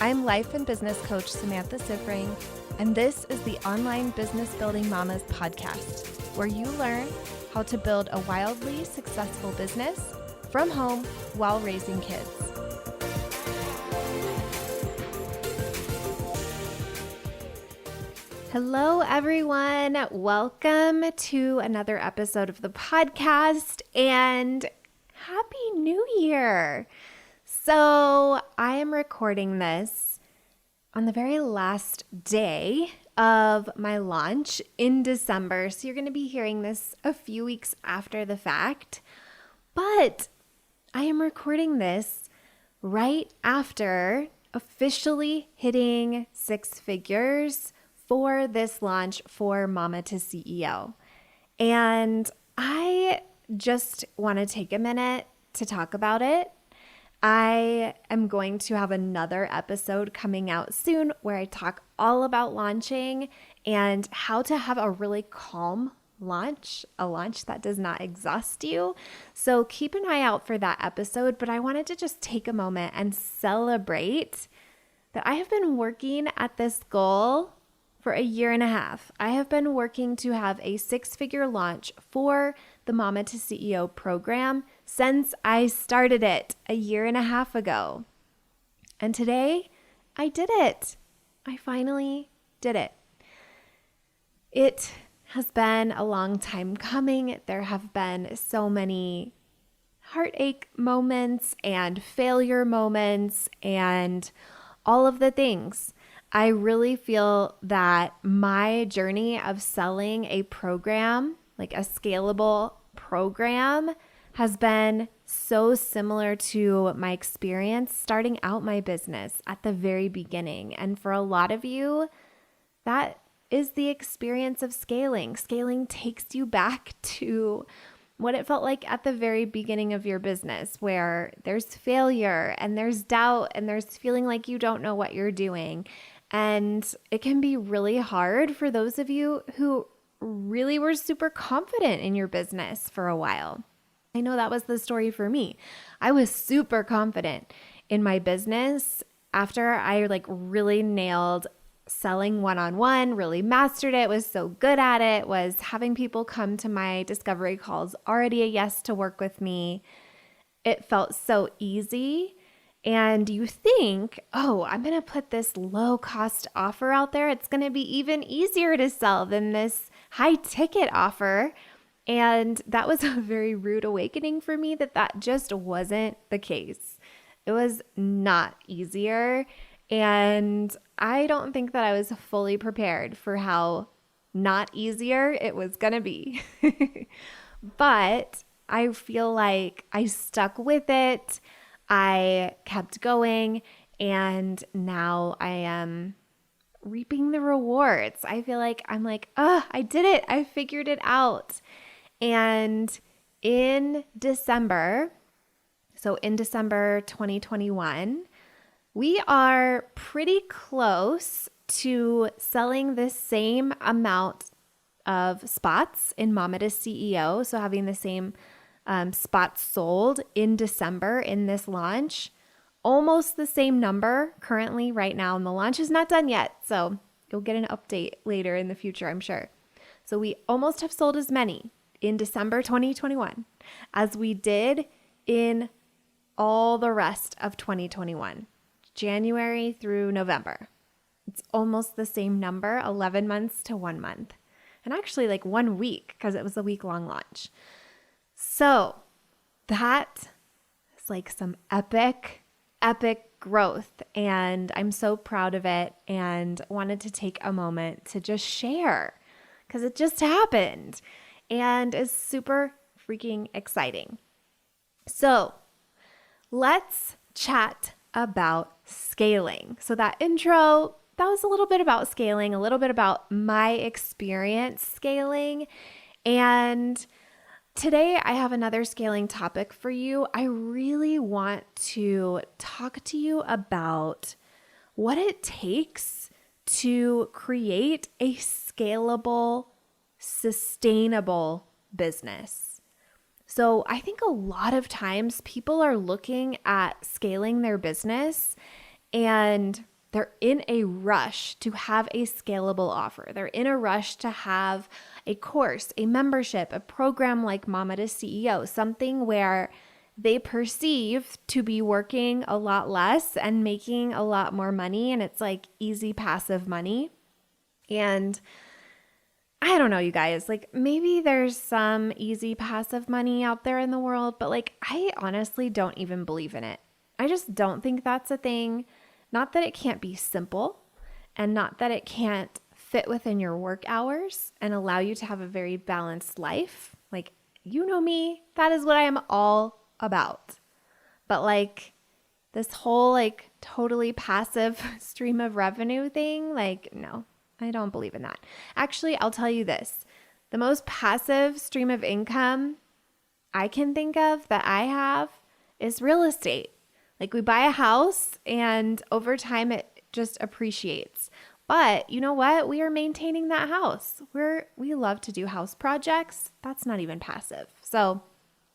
I'm life and business coach Samantha Sifring, and this is the Online Business Building Mamas podcast, where you learn how to build a wildly successful business from home while raising kids. Hello, everyone. Welcome to another episode of the podcast, and Happy New Year. So I am recording this on the very last day of my launch in December. So you're going to be hearing this a few weeks after the fact, but I am recording this right after officially hitting six figures for this launch for Mama to CEO. And I just want to take a minute to talk about it. I am going to have another episode coming out soon where I talk all about launching and how to have a really calm launch, a launch that does not exhaust you. So keep an eye out for that episode, but I wanted to just take a moment and celebrate that I have been working at this goal for a year and a half. I have been working to have a six-figure launch for the Mama to CEO program since I started it a year and a half ago. And today, I did it. I finally did it. It has been a long time coming. There have been so many heartache moments and failure moments and all of the things. I really feel that my journey of selling a program, like a scalable program, has been so similar to my experience starting out my business at the very beginning. And for a lot of you, that is the experience of scaling. Scaling takes you back to what it felt like at the very beginning of your business, where there's failure and there's doubt and there's feeling like you don't know what you're doing. And it can be really hard for those of you who really were super confident in your business for a while. I know that was the story for me. I was super confident in my business after I really nailed selling one-on-one, really mastered it, was so good at it, was having people come to my discovery calls already a yes to work with me. It felt so easy. And you think, oh, I'm going to put this low-cost offer out there. It's going to be even easier to sell than this high-ticket offer. And that was a very rude awakening for me that just wasn't the case. It was not easier. And I don't think that I was fully prepared for how not easier it was going to be. But I feel like I stuck with it. I kept going, and now I am reaping the rewards. I feel like I did it. I figured it out. And in December 2021, we are pretty close to selling the same amount of spots in Mama to CEO. So having the same spots sold in December in this launch, almost the same number currently right now. And the launch is not done yet. So you'll get an update later in the future, I'm sure. So we almost have sold as many in December 2021 as we did in all the rest of 2021, January through November. It's almost the same number, 11 months to 1 month. And actually 1 week because it was a week-long launch. So that is some epic growth, and I'm so proud of it and wanted to take a moment to just share because it just happened and is super freaking exciting. So let's chat about scaling. So that intro, that was a little bit about scaling, a little bit about my experience scaling, and today, I have another scaling topic for you. I really want to talk to you about what it takes to create a scalable, sustainable business. So I think a lot of times people are looking at scaling their business and They're in a rush to have a scalable offer. They're in a rush to have a course, a membership, a program like Mama to CEO, something where they perceive to be working a lot less and making a lot more money. And it's like easy passive money. And I don't know, you guys, like maybe there's some easy passive money out there in the world, but like I honestly don't even believe in it. I just don't think that's a thing. Not that it can't be simple and not that it can't fit within your work hours and allow you to have a very balanced life. Like, you know me, that is what I am all about. But like this whole like totally passive stream of revenue thing, like no, I don't believe in that. Actually, I'll tell you this. The most passive stream of income I can think of that I have is real estate. Like we buy a house and over time it just appreciates. But you know what? We are maintaining that house. We love to do house projects. That's not even passive. So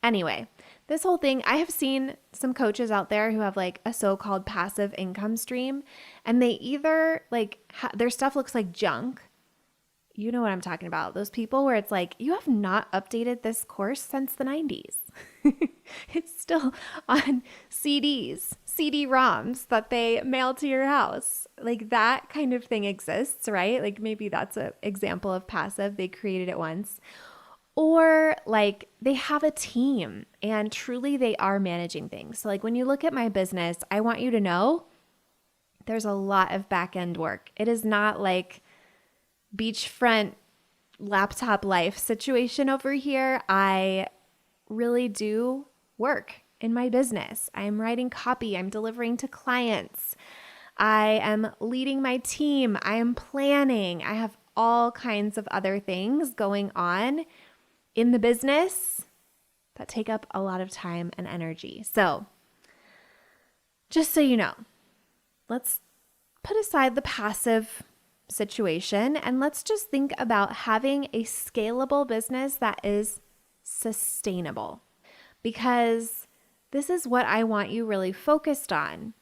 anyway, this whole thing, I have seen some coaches out there who have like a so-called passive income stream, and they either like their stuff looks like junk. You know what I'm talking about. Those people where it's like, you have not updated this course since the 90s. It's still on CD-ROMs that they mail to your house. Like that kind of thing exists, right? Like maybe that's an example of passive. They created it once. Or like they have a team and truly they are managing things. So like when you look at my business, I want you to know there's a lot of back end work. It is not like beachfront laptop life situation over here. I really do work in my business. I'm writing copy. I'm delivering to clients. I am leading my team. I am planning. I have all kinds of other things going on in the business that take up a lot of time and energy. So just so you know, let's put aside the passive situation and let's just think about having a scalable business that is sustainable, because this is what I want you really focused on,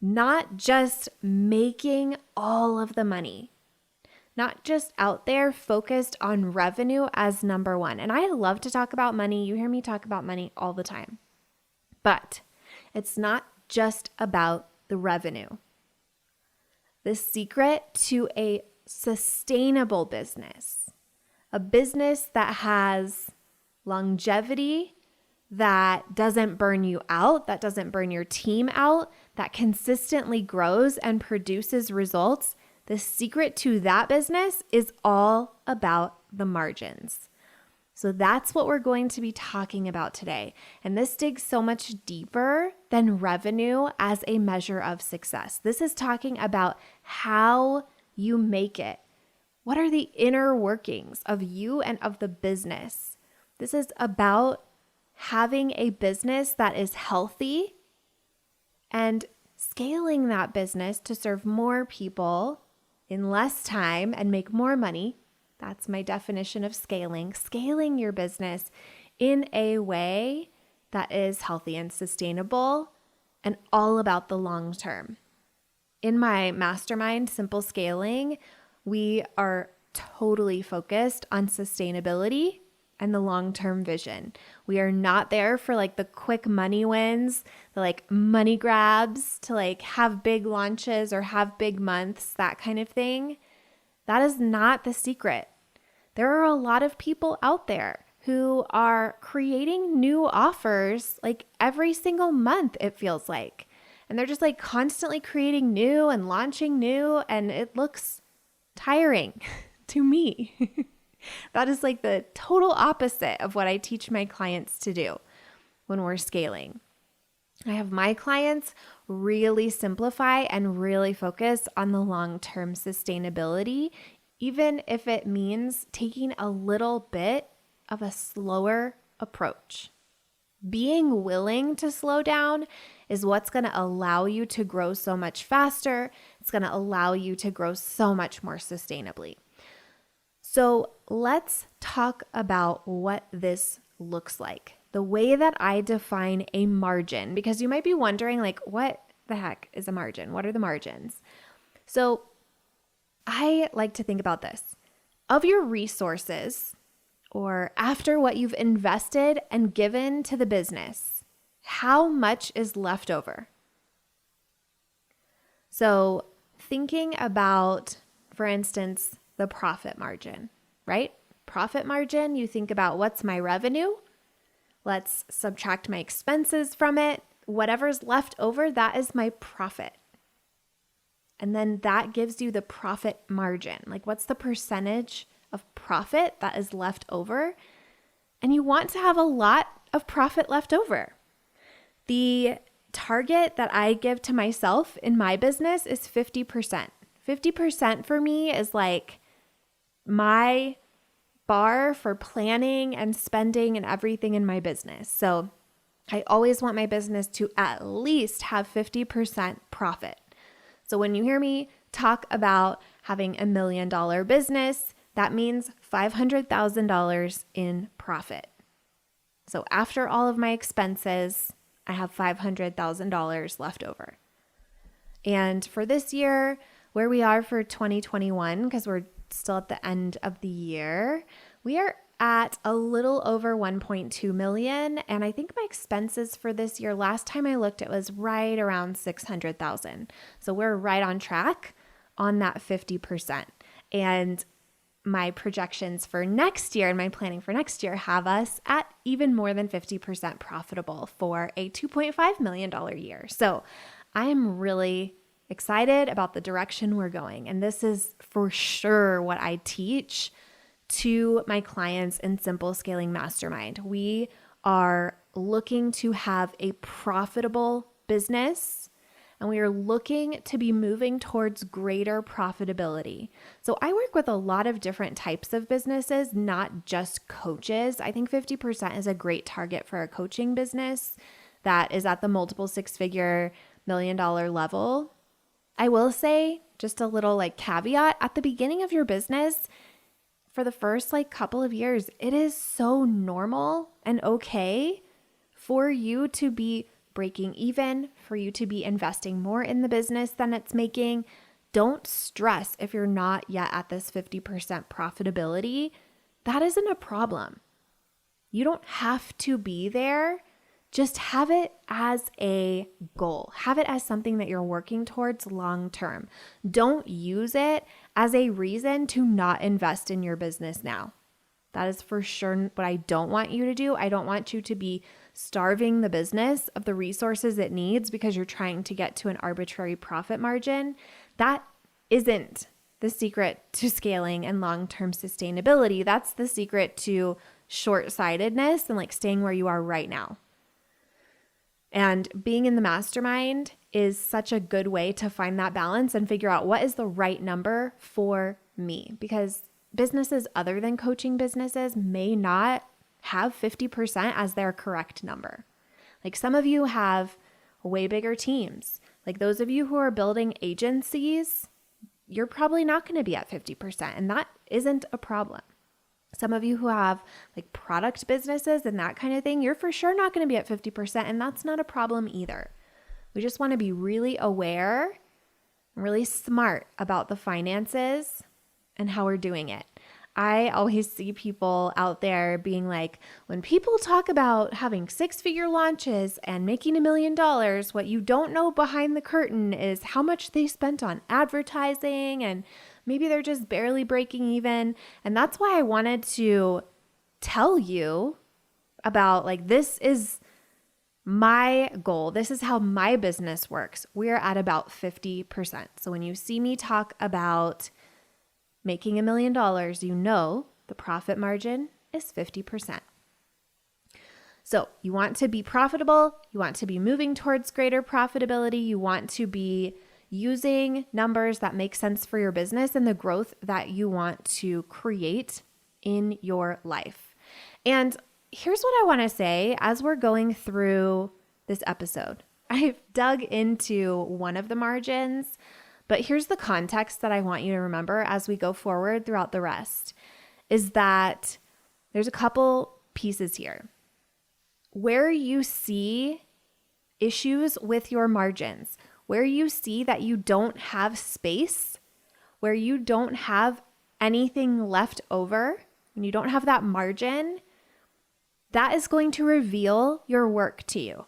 not just making all of the money, not just out there focused on revenue as number one. And I love to talk about money. You hear me talk about money all the time, but it's not just about the revenue. The secret to a sustainable business, a business that has longevity, that doesn't burn you out, that doesn't burn your team out, that consistently grows and produces results, the secret to that business is all about the margins. So that's what we're going to be talking about today. And this digs so much deeper than revenue as a measure of success. This is talking about how you make it. What are the inner workings of you and of the business? This is about having a business that is healthy and scaling that business to serve more people in less time and make more money. That's my definition of scaling. Scaling your business in a way that is healthy and sustainable and all about the long term. In my mastermind, Simple Scaling, we are totally focused on sustainability and the long-term vision. We are not there for like the quick money wins, the like money grabs to like have big launches or have big months, that kind of thing. That is not the secret. There are a lot of people out there who are creating new offers like every single month, it feels like. And they're just like constantly creating new and launching new, and it looks tiring to me. That is like the total opposite of what I teach my clients to do when we're scaling. I have my clients really simplify and really focus on the long-term sustainability, even if it means taking a little bit of a slower approach. Being willing to slow down is what's going to allow you to grow so much faster. It's going to allow you to grow so much more sustainably. So let's talk about what this looks like. The way that I define a margin, because you might be wondering like, what the heck is a margin? What are the margins? So I like to think about this. Of your resources, or after what you've invested and given to the business, how much is left over? So thinking about, for instance, the profit margin, right? Profit margin, you think about what's my revenue? Let's subtract my expenses from it. Whatever's left over, that is my profit. And then that gives you the profit margin. Like, what's the percentage of profit that is left over? And you want to have a lot of profit left over. The target that I give to myself in my business is 50%. 50% for me is like my bar for planning and spending and everything in my business. So I always want my business to at least have 50% profit. So when you hear me talk about having $1 million business, that means $500,000 in profit. So after all of my expenses, I have $500,000 left over. And for this year, where we are for 2021, because we're still at the end of the year, we are at a little over 1.2 million. And I think my expenses for this year, last time I looked, it was right around 600,000. So we're right on track on that 50%. And my projections for next year and my planning for next year have us at even more than 50% profitable for a $2.5 million year. So I am really excited about the direction we're going. And this is for sure what I teach to my clients in Simple Scaling Mastermind. We are looking to have a profitable business, and we are looking to be moving towards greater profitability. So I work with a lot of different types of businesses, not just coaches. I think 50% is a great target for a coaching business that is at the multiple six-figure $1 million level. I will say just a little caveat at the beginning of your business. For the first couple of years, it is so normal and okay for you to be breaking even, for you to be investing more in the business than it's making. Don't stress if you're not yet at this 50% profitability. That isn't a problem. You don't have to be there. Just have it as a goal. Have it as something that you're working towards long term. Don't use it as a reason to not invest in your business now. That is for sure what I don't want you to do. I don't want you to be starving the business of the resources it needs because you're trying to get to an arbitrary profit margin. That isn't the secret to scaling and long-term sustainability. That's the secret to short-sightedness and staying where you are right now. And being in the mastermind is such a good way to find that balance and figure out what is the right number for me, because businesses other than coaching businesses may not have 50% as their correct number. Some of you have way bigger teams. Those of you who are building agencies, you're probably not going to be at 50%, and that isn't a problem. Some of you who have product businesses and that kind of thing, you're for sure not going to be at 50%, and that's not a problem either. We just want to be really aware and really smart about the finances and how we're doing it. I always see people out there being like, when people talk about having six-figure launches and making $1 million, what you don't know behind the curtain is how much they spent on advertising, and maybe they're just barely breaking even. And that's why I wanted to tell you about this is my goal. This is how my business works. We're at about 50%. So when you see me talk about making $1 million, you know the profit margin is 50%. So you want to be profitable. You want to be moving towards greater profitability. You want to be using numbers that make sense for your business and the growth that you want to create in your life. And here's what I want to say as we're going through this episode. I've dug into one of the margins, but here's the context that I want you to remember as we go forward throughout the rest, is that there's a couple pieces here. Where you see issues with your margins, where you see that you don't have space, where you don't have anything left over, when you don't have that margin, that is going to reveal your work to you.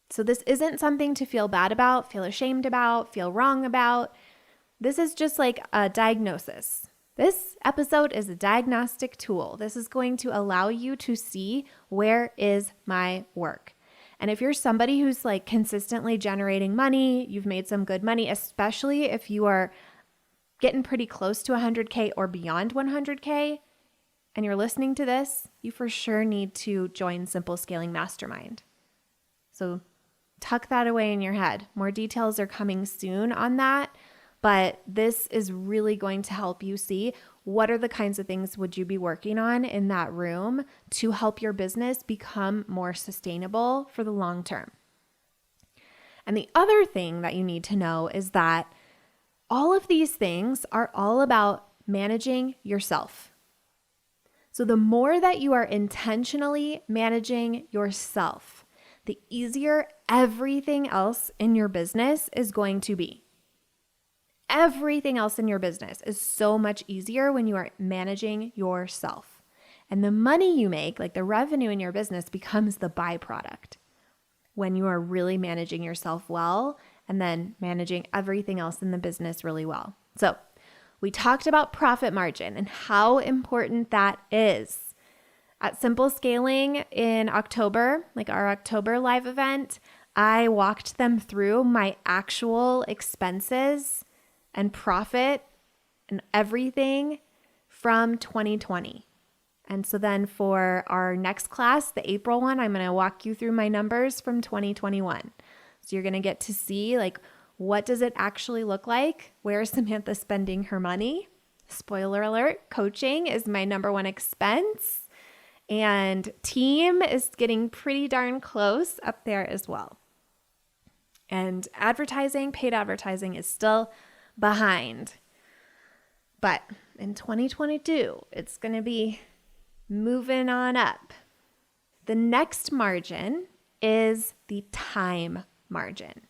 So this isn't something to feel bad about, feel ashamed about, feel wrong about. This is just like a diagnosis. This episode is a diagnostic tool. This is going to allow you to see, where is my work? And if you're somebody who's like consistently generating money, you've made some good money, especially if you are getting pretty close to 100K or beyond 100K, and you're listening to this, you for sure need to join Simple Scaling Mastermind. So tuck that away in your head. More details are coming soon on that, but this is really going to help you see what are the kinds of things would you be working on in that room to help your business become more sustainable for the long term. And the other thing that you need to know is that all of these things are all about managing yourself. So the more that you are intentionally managing yourself, the easier everything else in your business is going to be. Everything else in your business is so much easier when you are managing yourself. And the money you make, like the revenue in your business, becomes the byproduct when you are really managing yourself well and then managing everything else in the business really well. So we talked about profit margin and how important that is. At Simple Scaling in October, like our October live event, I walked them through my actual expenses and profit and everything from 2020. And so then for our next class, the April one, I'm going to walk you through my numbers from 2021. So you're going to get to see like, what does it actually look like? Where is Samantha spending her money? Spoiler alert, coaching is my number one expense. And team is getting pretty darn close up there as well. And advertising, paid advertising is still behind. But in 2022, it's going to be moving on up. The next margin is the time margin.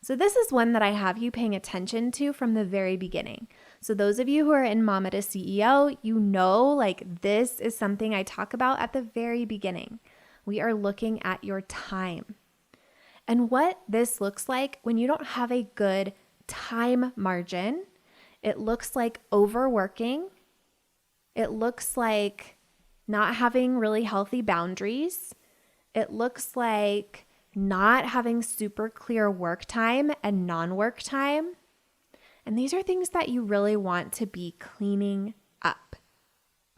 So this is one that I have you paying attention to from the very beginning. So those of you who are in Mama to CEO, you know, like this is something I talk about at the very beginning. We are looking at your time. And what this looks like when you don't have a good time margin, it looks like overworking. It looks like not having really healthy boundaries. It looks like not having super clear work time and non-work time. And these are things that you really want to be cleaning up.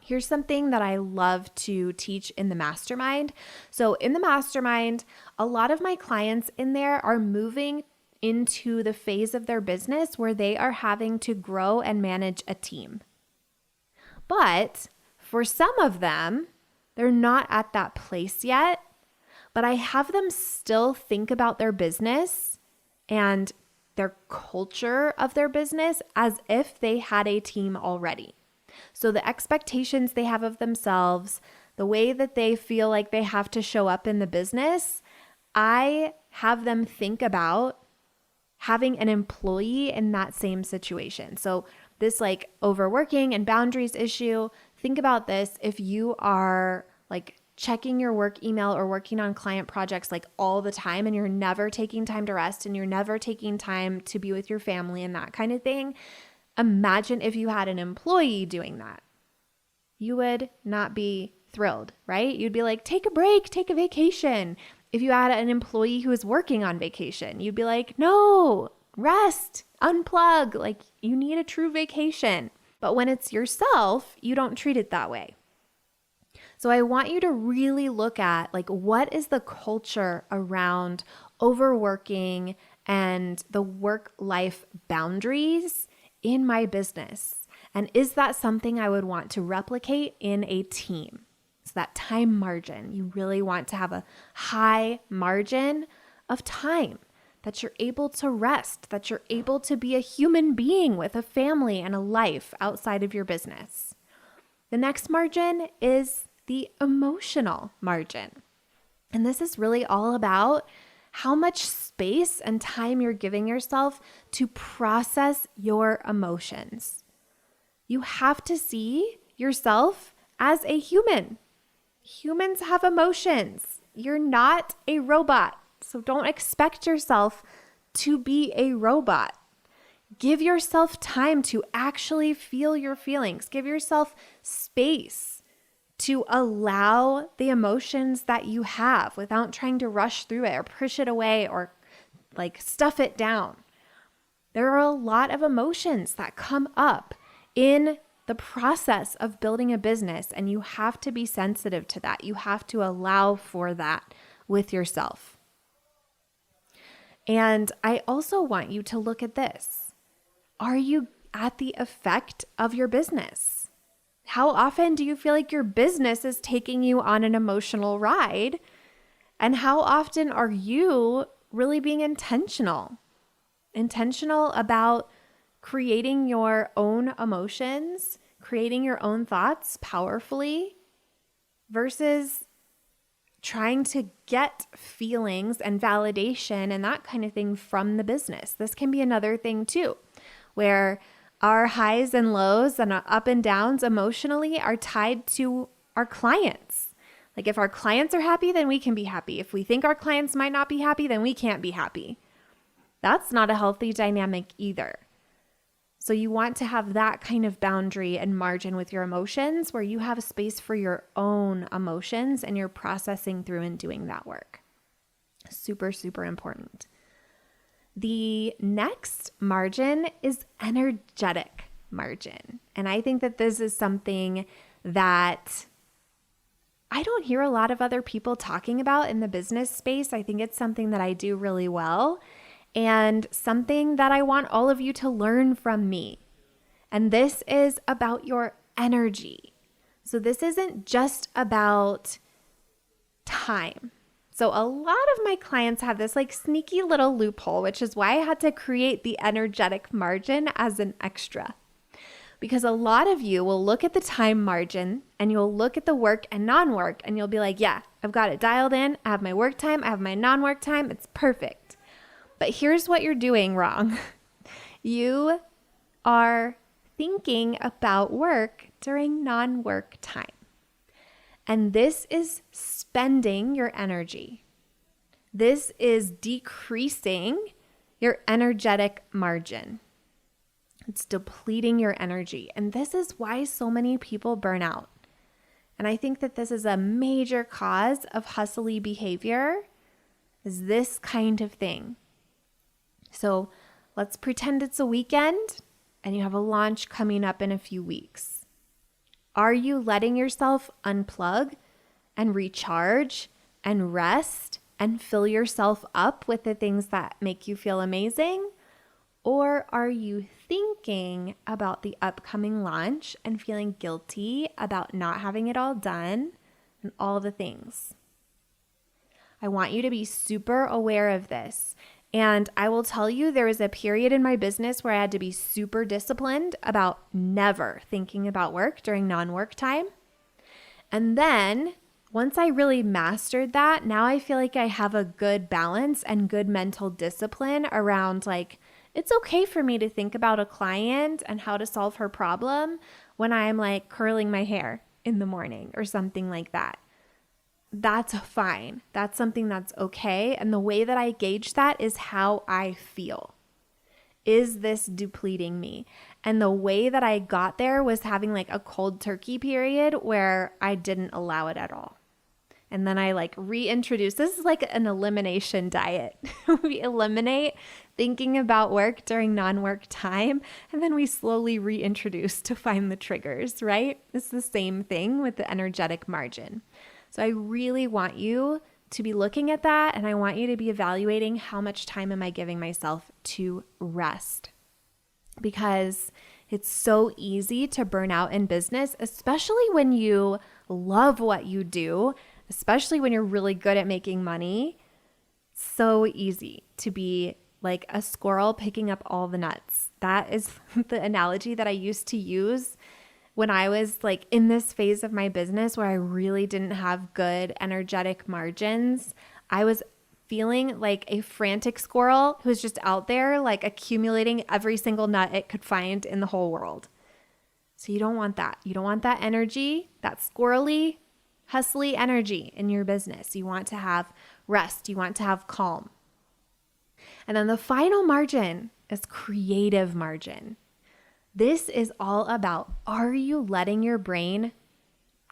Here's something that I love to teach in the mastermind. So in the mastermind, a lot of my clients in there are moving into the phase of their business where they are having to grow and manage a team. But for some of them, they're not at that place yet. But I have them still think about their business and their culture of their business as if they had a team already. So the expectations they have of themselves, the way that they feel like they have to show up in the business, I have them think about having an employee in that same situation. So this like overworking and boundaries issue, think about this if you are like checking your work email or working on client projects like all the time and you're never taking time to rest and you're never taking time to be with your family and that kind of thing. Imagine if you had an employee doing that. You would not be thrilled, right? You'd be like, take a break, take a vacation. If you had an employee who is working on vacation, you'd be like, no, rest, unplug. Like you need a true vacation. But when it's yourself, you don't treat it that way. So I want you to really look at like what is the culture around overworking and the work-life boundaries in my business? And is that something I would want to replicate in a team? So that time margin, you really want to have a high margin of time that you're able to rest, that you're able to be a human being with a family and a life outside of your business. The next margin is the emotional margin. And this is really all about how much space and time you're giving yourself to process your emotions. You have to see yourself as a human. Humans have emotions. You're not a robot. So don't expect yourself to be a robot. Give yourself time to actually feel your feelings. Give yourself space to allow the emotions that you have without trying to rush through it or push it away or like stuff it down. There are a lot of emotions that come up in the process of building a business, and you have to be sensitive to that. You have to allow for that with yourself. And I also want you to look at this. Are you at the effect of your business? How often do you feel like your business is taking you on an emotional ride? And how often are you really being intentional? Intentional about creating your own emotions, creating your own thoughts powerfully versus trying to get feelings and validation and that kind of thing from the business. This can be another thing too, where our highs and lows and our up and downs emotionally are tied to our clients. Like if our clients are happy, then we can be happy. If we think our clients might not be happy, then we can't be happy. That's not a healthy dynamic either. So you want to have that kind of boundary and margin with your emotions where you have a space for your own emotions and you're processing through and doing that work. Super, super important. The next margin is energetic margin. And I think that this is something that I don't hear a lot of other people talking about in the business space. I think it's something that I do really well and something that I want all of you to learn from me. And this is about your energy. So this isn't just about time. So a lot of my clients have this like sneaky little loophole, which is why I had to create the energetic margin as an extra. Because a lot of you will look at the time margin and you'll look at the work and non-work and you'll be like, yeah, I've got it dialed in. I have my work time. I have my non-work time. It's perfect. But here's what you're doing wrong. You are thinking about work during non-work time. And this is spending your energy. This is decreasing your energetic margin. It's depleting your energy. And this is why so many people burn out. And I think that this is a major cause of hustly behavior, is this kind of thing. So let's pretend it's a weekend and you have a launch coming up in a few weeks. Are you letting yourself unplug and recharge and rest and fill yourself up with the things that make you feel amazing? Or are you thinking about the upcoming launch and feeling guilty about not having it all done and all the things? I want you to be super aware of this. And I will tell you, there was a period in my business where I had to be super disciplined about never thinking about work during non-work time. And then once I really mastered that, now I feel like I have a good balance and good mental discipline around like, it's okay for me to think about a client and how to solve her problem when I'm like curling my hair in the morning or something like that. That's fine. That's something that's okay. And the way that I gauge that is how I feel. Is this depleting me? And the way that I got there was having like a cold turkey period where I didn't allow it at all. And then I like reintroduce, this is like an elimination diet. We eliminate thinking about work during non-work time, and then we slowly reintroduce to find the triggers, right? It's the same thing with the energetic margin. So I really want you to be looking at that, and I want you to be evaluating how much time am I giving myself to rest, because it's so easy to burn out in business, especially when you love what you do, especially when you're really good at making money. So easy to be like a squirrel picking up all the nuts. That is the analogy that I used to use when I was like in this phase of my business where I really didn't have good energetic margins. I was feeling like a frantic squirrel who's just out there like accumulating every single nut it could find in the whole world. So you don't want that. You don't want that energy, that squirrely, hustly energy in your business. You want to have rest. You want to have calm. And then the final margin is creative margin. This is all about, are you letting your brain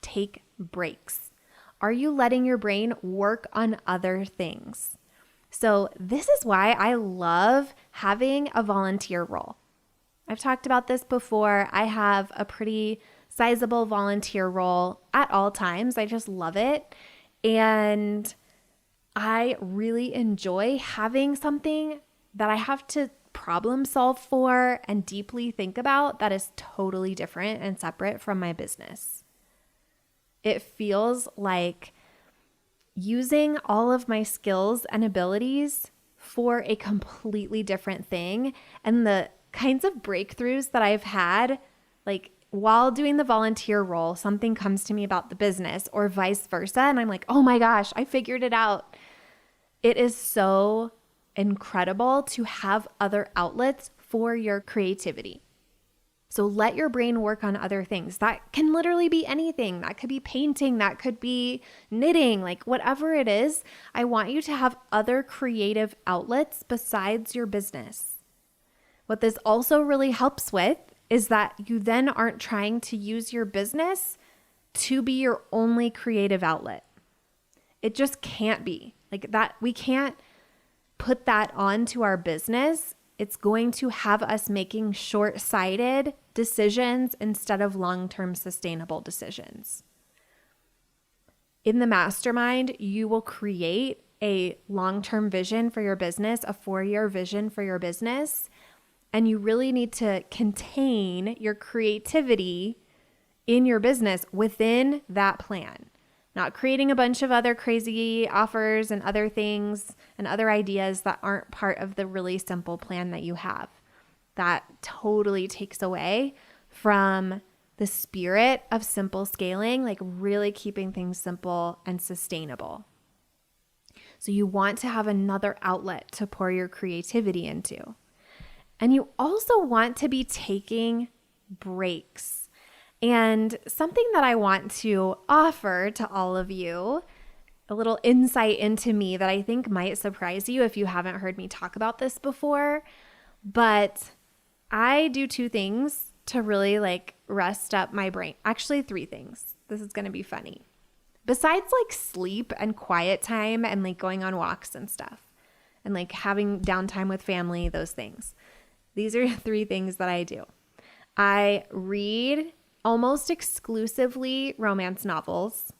take breaks? Are you letting your brain work on other things? So this is why I love having a volunteer role. I've talked about this before. I have a pretty sizable volunteer role at all times. I just love it. And I really enjoy having something that I have to problem solve for and deeply think about that is totally different and separate from my business. It feels like using all of my skills and abilities for a completely different thing. And the kinds of breakthroughs that I've had, like while doing the volunteer role, something comes to me about the business or vice versa. And I'm like, oh my gosh, I figured it out. It is so incredible to have other outlets for your creativity. So let your brain work on other things. That can literally be anything. That could be painting. That could be knitting, like whatever it is. I want you to have other creative outlets besides your business. What this also really helps with is that you then aren't trying to use your business to be your only creative outlet. It just can't be like that. We can't put that onto our business. It's going to have us making short-sighted decisions instead of long-term sustainable decisions. In the mastermind, you will create a long-term vision for your business, a 4-year vision for your business, and you really need to contain your creativity in your business within that plan. Not creating a bunch of other crazy offers and other things and other ideas that aren't part of the really simple plan that you have. That totally takes away from the spirit of simple scaling, like really keeping things simple and sustainable. So you want to have another outlet to pour your creativity into. And you also want to be taking breaks. And something that I want to offer to all of you, a little insight into me that I think might surprise you if you haven't heard me talk about this before, but I do 2 things to really like rest up my brain. Actually, 3 things. This is going to be funny. Besides like sleep and quiet time and like going on walks and stuff and like having downtime with family, those things. These are 3 things that I do. I read almost exclusively romance novels.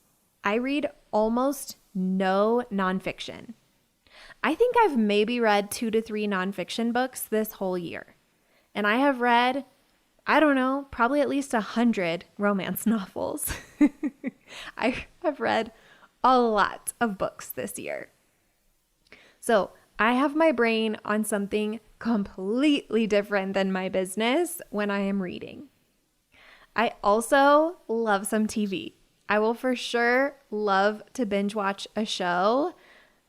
I read almost no nonfiction. I think I've maybe read 2 to 3 nonfiction books this whole year. And I have read, I don't know, probably at least 100 romance novels. I have read a lot of books this year. So I have my brain on something completely different than my business when I am reading. I also love some TV. I will for sure love to binge watch a show.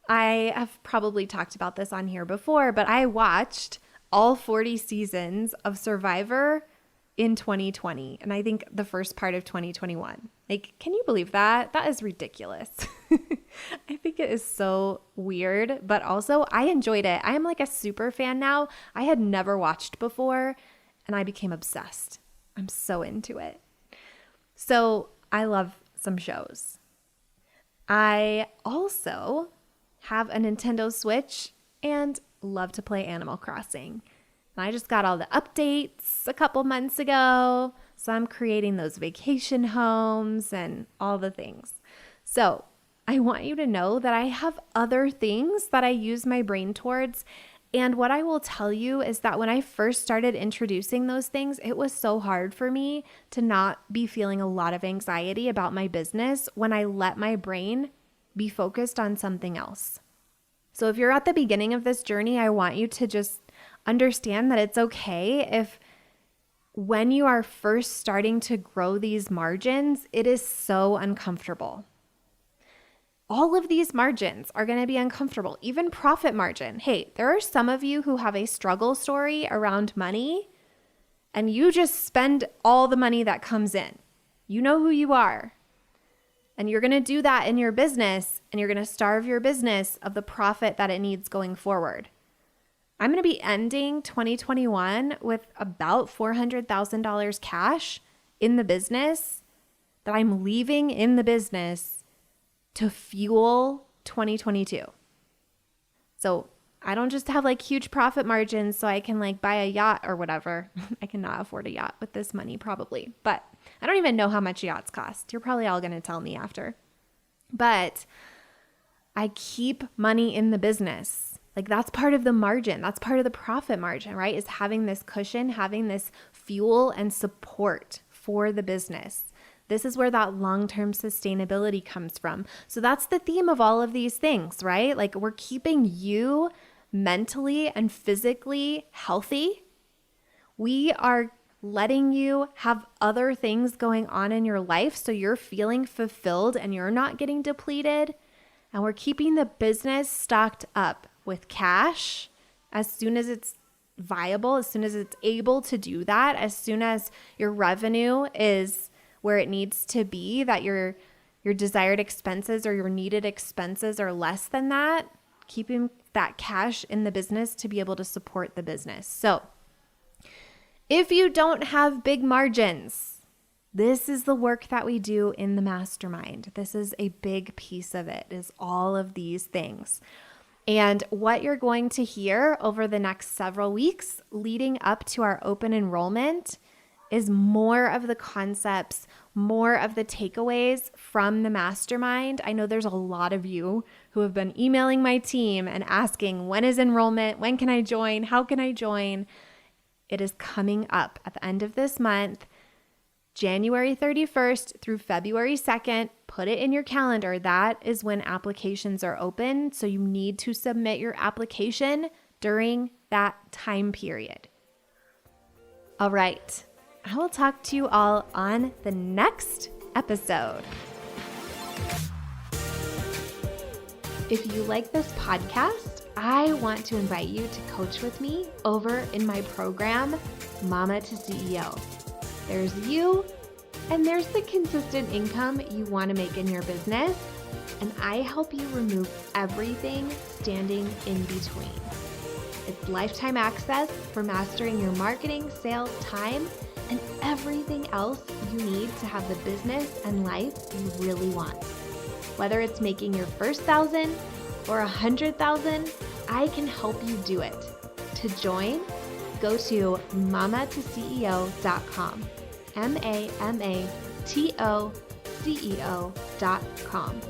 I have probably talked about this on here before, but I watched all 40 seasons of Survivor in 2020, and I think the first part of 2021. Like, can you believe that? That is ridiculous. I think it is so weird, but also I enjoyed it. I am like a super fan now. I had never watched before, and I became obsessed. I'm so into it. So I love some shows. I also have a Nintendo Switch and love to play Animal Crossing. And I just got all the updates a couple months ago. So I'm creating those vacation homes and all the things. So I want you to know that I have other things that I use my brain towards. And what I will tell you is that when I first started introducing those things, it was so hard for me to not be feeling a lot of anxiety about my business when I let my brain be focused on something else. So if you're at the beginning of this journey, I want you to just understand that it's okay if when you are first starting to grow these margins, it is so uncomfortable. All of these margins are going to be uncomfortable, even profit margin. Hey, there are some of you who have a struggle story around money and you just spend all the money that comes in. You know who you are. And you're going to do that in your business, and you're going to starve your business of the profit that it needs going forward. I'm going to be ending 2021 with about $400,000 cash in the business that I'm leaving in the business to fuel 2022. So I don't just have like huge profit margins so I can like buy a yacht or whatever. I cannot afford a yacht with this money probably, but I don't even know how much yachts cost. You're probably all going to tell me after. But I keep money in the business. Like that's part of the margin. That's part of the profit margin, right? Is having this cushion, having this fuel and support for the business. This is where that long-term sustainability comes from. So that's the theme of all of these things, right? Like we're keeping you mentally and physically healthy. We are letting you have other things going on in your life so you're feeling fulfilled and you're not getting depleted. And we're keeping the business stocked up with cash as soon as it's viable, as soon as it's able to do that, as soon as your revenue is where it needs to be, that your desired expenses or your needed expenses are less than that, keeping that cash in the business to be able to support the business. So if you don't have big margins, this is the work that we do in the mastermind. This is a big piece of it, is all of these things. And what you're going to hear over the next several weeks leading up to our open enrollment is more of the concepts, more of the takeaways from the mastermind. I know there's a lot of you who have been emailing my team and asking, when is enrollment? When can I join? How can I join? It is coming up at the end of this month, January 31st through February 2nd. Put it in your calendar. That is when applications are open. So you need to submit your application during that time period. All right. I will talk to you all on the next episode. If you like this podcast, I want to invite you to coach with me over in my program, Mama to CEO. There's you, and there's the consistent income you want to make in your business, and I help you remove everything standing in between. It's lifetime access for mastering your marketing, sales, time, and everything else you need to have the business and life you really want. Whether it's making your first 1,000 or 100,000, I can help you do it. To join, go to mamatoceo.com, mamatoceo.com.